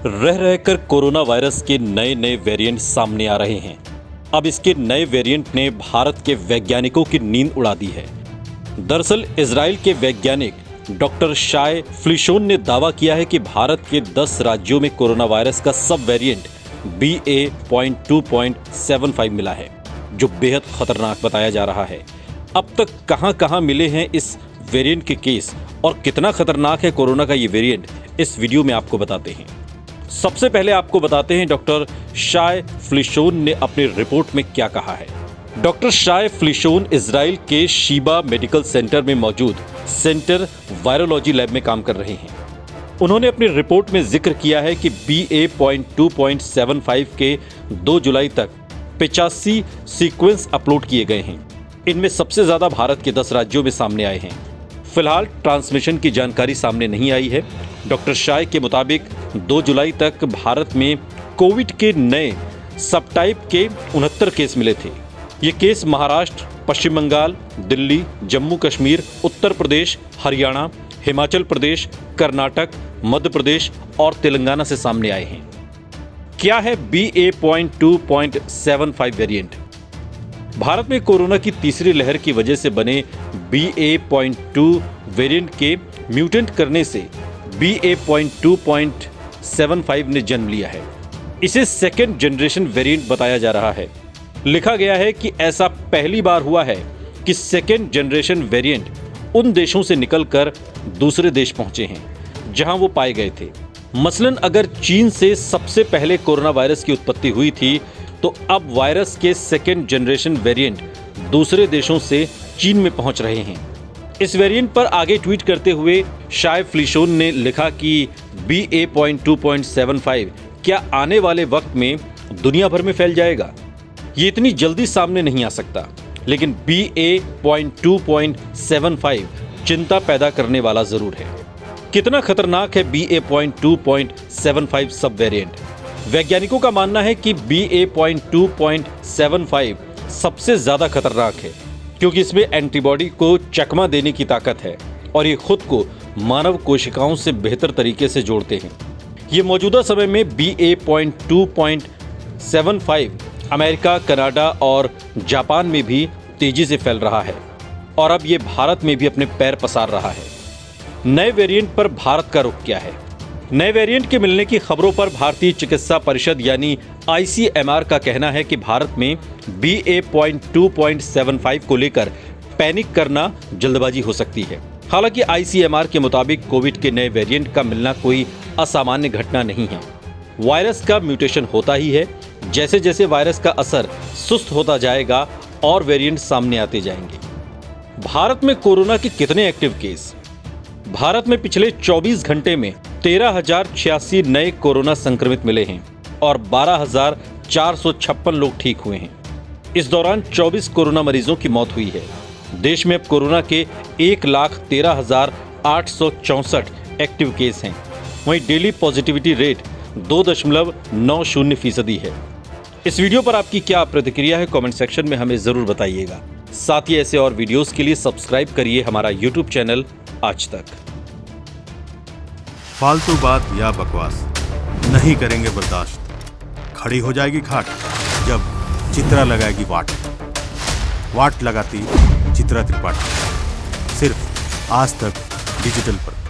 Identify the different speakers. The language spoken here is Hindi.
Speaker 1: रह रहकर कोरोना वायरस के नए नए वेरिएंट सामने आ रहे हैं। अब इसके नए वेरिएंट ने भारत के वैज्ञानिकों की नींद उड़ा दी है। दरअसल इजराइल के वैज्ञानिक डॉक्टर शाय फ्लिशोन ने दावा किया है कि भारत के 10 राज्यों में कोरोना वायरस का सब वेरिएंट BA.2.75 मिला है, जो बेहद खतरनाक बताया जा रहा है। अब तक कहां-कहां मिले हैं इस वेरिएंट के केस और कितना खतरनाक है कोरोना का ये वेरिएंट, इस वीडियो में आपको बताते हैं। सबसे पहले आपको बताते हैं डॉक्टर शाय फ्लिशोन ने अपनी रिपोर्ट में क्या कहा है। डॉक्टर शाय फ्लिशोन इजराइल के शीबा मेडिकल सेंटर में मौजूद सेंटर वायरोलॉजी लैब में काम कर रहे हैं। उन्होंने अपनी रिपोर्ट में जिक्र किया है कि BA.2.75 के 2 जुलाई तक 85 सीक्वेंस अपलोड किए गए हैं। इनमें सबसे ज्यादा भारत के 10 राज्यों में सामने आए हैं। फिलहाल ट्रांसमिशन की जानकारी सामने नहीं आई है। डॉक्टर शाय के मुताबिक 2 जुलाई तक भारत में कोविड के नए सबटाइप के 69 केस मिले थे। ये केस महाराष्ट्र, पश्चिम बंगाल, दिल्ली, जम्मू कश्मीर, उत्तर प्रदेश, हरियाणा, हिमाचल प्रदेश, कर्नाटक, मध्य प्रदेश और तेलंगाना से सामने आए हैं। क्या है BA.2.75 वेरिएंट? भारत में कोरोना की तीसरी लहर की वजह से बने BA.2 वेरिएंट के म्यूटेंट करने से BA.2.75 ने जन्म लिया है। इसे सेकेंड जनरेशन वेरिएंट बताया जा रहा है। लिखा गया है कि ऐसा पहली बार हुआ है कि सेकेंड जनरेशन वेरिएंट उन देशों से निकलकर दूसरे देश पहुंचे हैं जहां वो पाए गए थे। मसलन अगर चीन से सबसे पहले कोरोना वायरस की उत्पत्ति हुई थी, तो अब वायरस के सेकेंड जनरेशन वेरिएंट दूसरे देशों से चीन में पहुंच रहे हैं। इस वेरिएंट पर आगे ट्वीट करते हुए शाय फ्लिशोन ने लिखा कि BA.2.75 क्या आने वाले वक्त में दुनिया भर में फैल जाएगा? ये इतनी जल्दी सामने नहीं आ सकता, लेकिन BA.2.75 चिंता पैदा करने वाला जरूर है। कितना खतरनाक है BA.2.75 सब वेरिएंट? वैज्ञानिकों का मानना है कि BA.2.75 सबसे ज्यादा खतरनाक है, क्योंकि इसमें एंटीबॉडी को चकमा देने की ताकत है और ये खुद को मानव कोशिकाओं से बेहतर तरीके से जोड़ते हैं। ये मौजूदा समय में BA.2.75 अमेरिका, कनाडा और जापान में भी तेजी से फैल रहा है और अब ये भारत में भी अपने पैर पसार रहा है। नए वेरिएंट पर भारत का रुख क्या है? नए वेरिएंट के मिलने की खबरों पर भारतीय चिकित्सा परिषद यानी ICMR का कहना है कि भारत में BA.2.75 को लेकर पैनिक करना जल्दबाजी हो सकती है। हालांकि ICMR के मुताबिक कोविड के नए वेरिएंट का मिलना कोई असामान्य घटना नहीं है। वायरस का म्यूटेशन होता ही है। जैसे जैसे वायरस का असर सुस्त होता जाएगा और वेरिएंट सामने आते जाएंगे। भारत में कोरोना के कितने एक्टिव केस? भारत में पिछले 24 घंटे में 13,086 नए कोरोना संक्रमित मिले हैं और 12,456 लोग ठीक हुए हैं। इस दौरान 24 कोरोना मरीजों की मौत हुई है। देश में अब कोरोना के 1,13,864 एक्टिव केस हैं। वहीं डेली पॉजिटिविटी रेट 2.90% है। इस वीडियो पर आपकी क्या प्रतिक्रिया है? कमेंट सेक्शन में हमें जरूर बताइएगा। साथ ही ऐसे और वीडियोस के लिए सब्सक्राइब करिए हमारा YouTube चैनल आज तक।
Speaker 2: फालतू बात या बकवास नहीं करेंगे बर्दाश्त। खड़ी हो जाएगी खाट जब चित्रा लगाएगी वाट। वाट लगाती चित्रा त्रिपाठी। सिर्फ आज तक डिजिटल पर।